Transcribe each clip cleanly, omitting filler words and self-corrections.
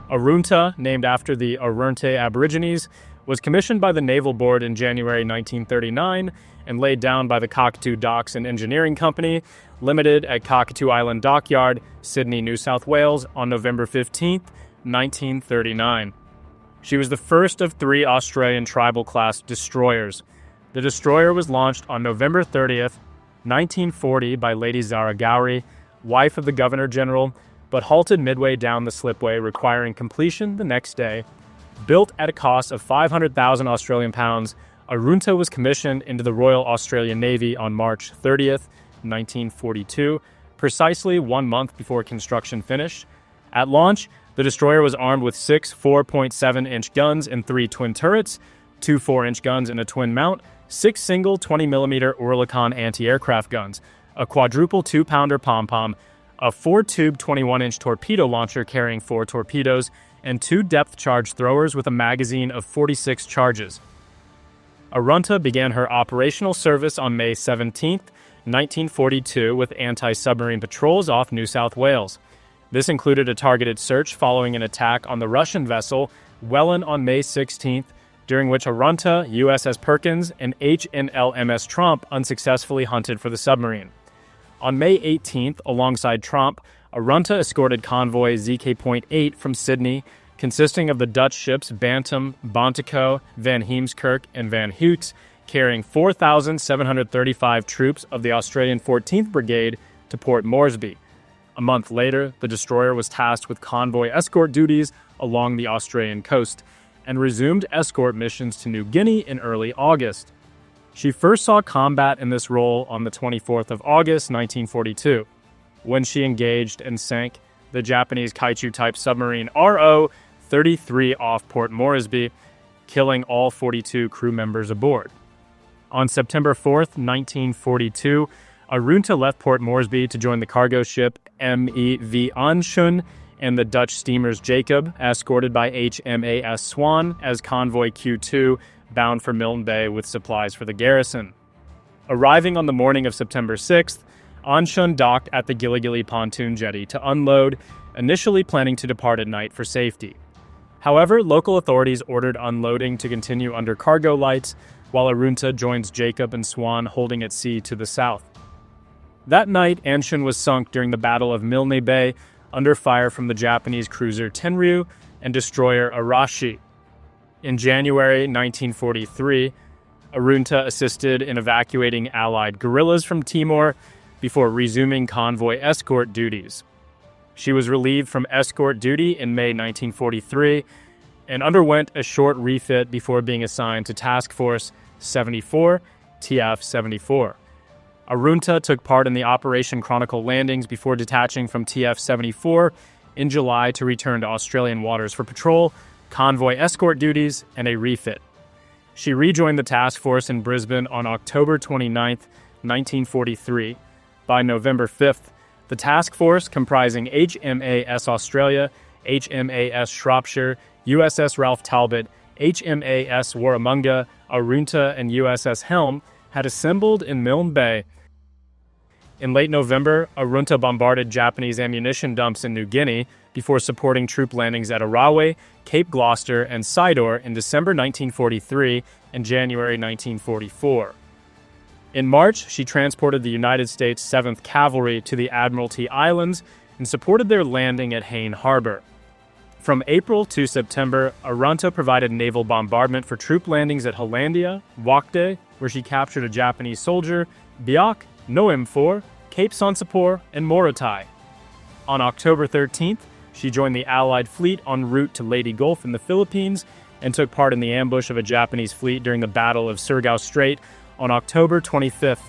Arunta, named after the Arunta Aborigines, was commissioned by the Naval Board in January 1939 and laid down by the Cockatoo Docks and Engineering Company, Limited at Cockatoo Island Dockyard, Sydney, New South Wales, on November 15, 1939. She was the first of 3 Australian tribal-class destroyers. The destroyer was launched on November 30th, 1940 by Lady Zara Gowrie, wife of the Governor-General, but halted midway down the slipway, requiring completion the next day. Built at a cost of 500,000 Australian pounds, Arunta was commissioned into the Royal Australian Navy on March 30th, 1942, precisely 1 month before construction finished. At launch, the destroyer was armed with 6 4.7-inch guns and 3 twin turrets, 2 4-inch guns and a twin mount, 6 single 20mm Oerlikon anti-aircraft guns, a quadruple 2-pounder pom-pom, a 4-tube 21-inch torpedo launcher carrying 4 torpedoes, and 2 depth charge throwers with a magazine of 46 charges. Arunta began her operational service on May 17, 1942, with anti-submarine patrols off New South Wales. This included a targeted search following an attack on the Russian vessel Welland on May 16th, during which Arunta, USS Perkins, and HMLMS Trump unsuccessfully hunted for the submarine. On May 18th, alongside Trump, Arunta escorted convoy ZK.8 from Sydney, consisting of the Dutch ships Bantam, Bontekoe, Van Heemskerk, and Van Hoeks, carrying 4,735 troops of the Australian 14th Brigade to Port Moresby. A month later, the destroyer was tasked with convoy escort duties along the Australian coast and resumed escort missions to New Guinea in early August. She first saw combat in this role on the 24th of August, 1942, when she engaged and sank the Japanese Kaiju-type submarine RO-33 off Port Moresby, killing all 42 crew members aboard. On September 4th, 1942, Arunta left Port Moresby to join the cargo ship MEV Aanschun and the Dutch steamers Jacob, escorted by HMAS Swan as convoy Q2, bound for Milne Bay with supplies for the garrison. Arriving on the morning of September 6th, Aanschun docked at the Gilligilly pontoon jetty to unload, initially planning to depart at night for safety. However, local authorities ordered unloading to continue under cargo lights, while Arunta joins Jacob and Swan holding at sea to the south. That night, Aanschun was sunk during the Battle of Milne Bay, under fire from the Japanese cruiser Tenryu and destroyer Arashi. In January 1943, Arunta assisted in evacuating Allied guerrillas from Timor before resuming convoy escort duties. She was relieved from escort duty in May 1943 and underwent a short refit before being assigned to Task Force 74, TF-74. Arunta took part in the Operation Chronicle landings before detaching from TF-74 in July to return to Australian waters for patrol, convoy escort duties, and a refit. She rejoined the task force in Brisbane on October 29, 1943. By November 5th, the task force, comprising HMAS Australia, HMAS Shropshire, USS Ralph Talbot, HMAS Warramunga, Arunta, and USS Helm, had assembled in Milne Bay. In late November, Arunta bombarded Japanese ammunition dumps in New Guinea before supporting troop landings at Arawe, Cape Gloucester, and Sidor in December 1943 and January 1944. In March, she transported the United States 7th Cavalry to the Admiralty Islands and supported their landing at Hayne Harbor. From April to September, Arunta provided naval bombardment for troop landings at Hollandia, Wakde, where she captured a Japanese soldier, Biak, Noem 4, Cape Sonsapor, and Morotai. On October 13th, she joined the Allied fleet en route to Leyte Gulf in the Philippines and took part in the ambush of a Japanese fleet during the Battle of Surigao Strait on October 25th.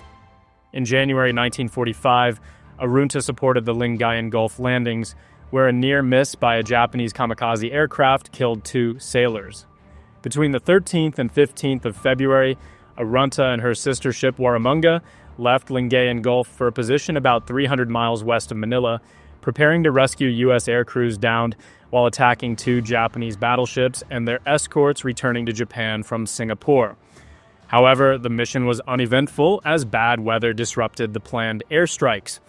In January 1945, Arunta supported the Lingayen Gulf landings, where a near miss by a Japanese kamikaze aircraft killed 2 sailors. Between the 13th and 15th of February, Arunta and her sister ship Warramunga left Lingayen Gulf for a position about 300 miles west of Manila, preparing to rescue U.S. air crews downed while attacking 2 Japanese battleships and their escorts returning to Japan from Singapore. However, the mission was uneventful as bad weather disrupted the planned airstrikes.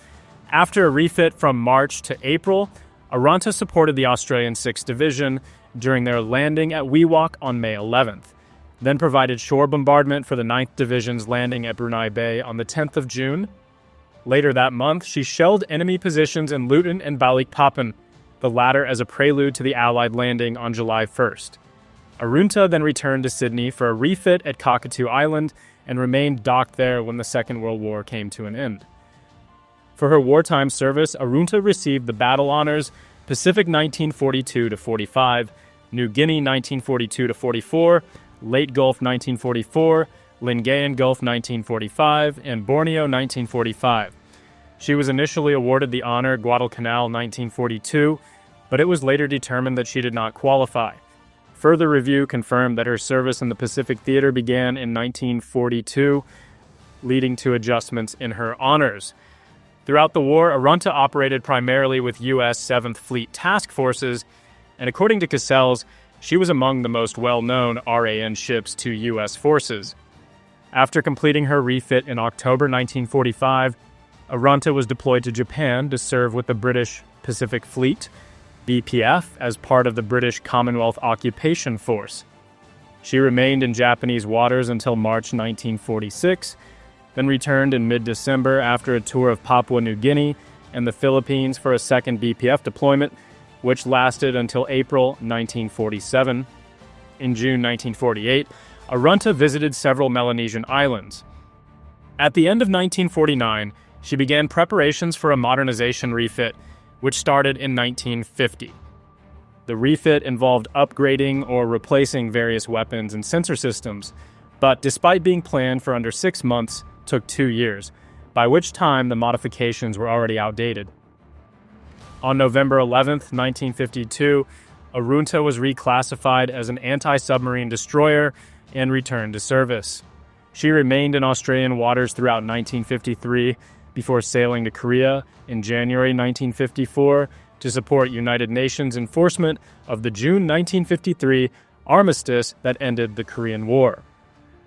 After a refit from March to April, Arunta supported the Australian 6th Division during their landing at Wewak on May 11th, then provided shore bombardment for the 9th Division's landing at Brunei Bay on the 10th of June. Later that month, she shelled enemy positions in Luton and Balikpapan, the latter as a prelude to the Allied landing on July 1st. Arunta then returned to Sydney for a refit at Cockatoo Island and remained docked there when the Second World War came to an end. For her wartime service, Arunta received the Battle Honours Pacific 1942-45, New Guinea 1942-44, Leyte Gulf 1944, Lingayen Gulf 1945, and Borneo 1945. She was initially awarded the honor Guadalcanal 1942, but it was later determined that she did not qualify. Further review confirmed that her service in the Pacific Theater began in 1942, leading to adjustments in her honors. Throughout the war, Arunta operated primarily with U.S. 7th Fleet task forces, and according to Cassells, she was among the most well-known RAN ships to U.S. forces. After completing her refit in October 1945, Arunta was deployed to Japan to serve with the British Pacific Fleet, BPF, as part of the British Commonwealth Occupation Force. She remained in Japanese waters until March 1946, then returned in mid-December after a tour of Papua New Guinea and the Philippines for a second BPF deployment, which lasted until April 1947. In June 1948, Arunta visited several Melanesian islands. At the end of 1949, she began preparations for a modernization refit, which started in 1950. The refit involved upgrading or replacing various weapons and sensor systems, but despite being planned for under 6 months, took 2 years, by which time the modifications were already outdated. On November 11, 1952, Arunta was reclassified as an anti-submarine destroyer and returned to service. She remained in Australian waters throughout 1953 before sailing to Korea in January 1954 to support United Nations enforcement of the June 1953 armistice that ended the Korean War.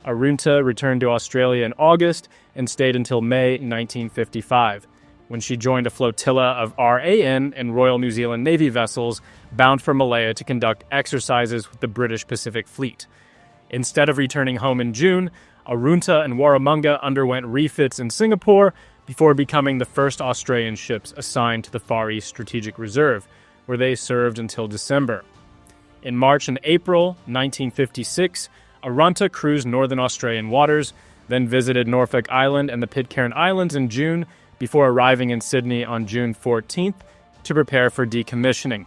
Arunta returned to Australia in August and stayed until May 1955, when she joined a flotilla of RAN and Royal New Zealand Navy vessels bound for Malaya to conduct exercises with the British Pacific Fleet. Instead of returning home in June, Arunta and Warramunga underwent refits in Singapore before becoming the first Australian ships assigned to the Far East Strategic Reserve, where they served until December. In March and April 1956, Arunta cruised northern Australian waters, then visited Norfolk Island and the Pitcairn Islands in June before arriving in Sydney on June 14th to prepare for decommissioning.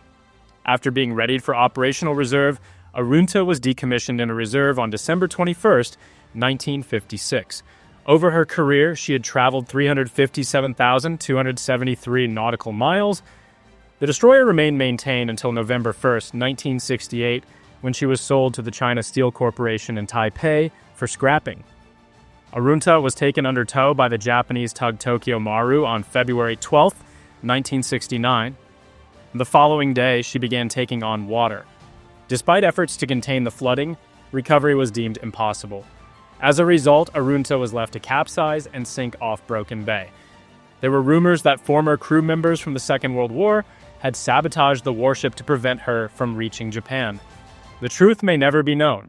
After being readied for operational reserve, Arunta was decommissioned in a reserve on December 21st, 1956. Over her career, she had traveled 357,273 nautical miles. The destroyer remained maintained until November 1st, 1968, when she was sold to the China Steel Corporation in Taipei for scrapping. Arunta was taken under tow by the Japanese tug Tokyo Maru on February 12, 1969. The following day, she began taking on water. Despite efforts to contain the flooding, recovery was deemed impossible. As a result, Arunta was left to capsize and sink off Broken Bay. There were rumors that former crew members from the Second World War had sabotaged the warship to prevent her from reaching Japan. The truth may never be known,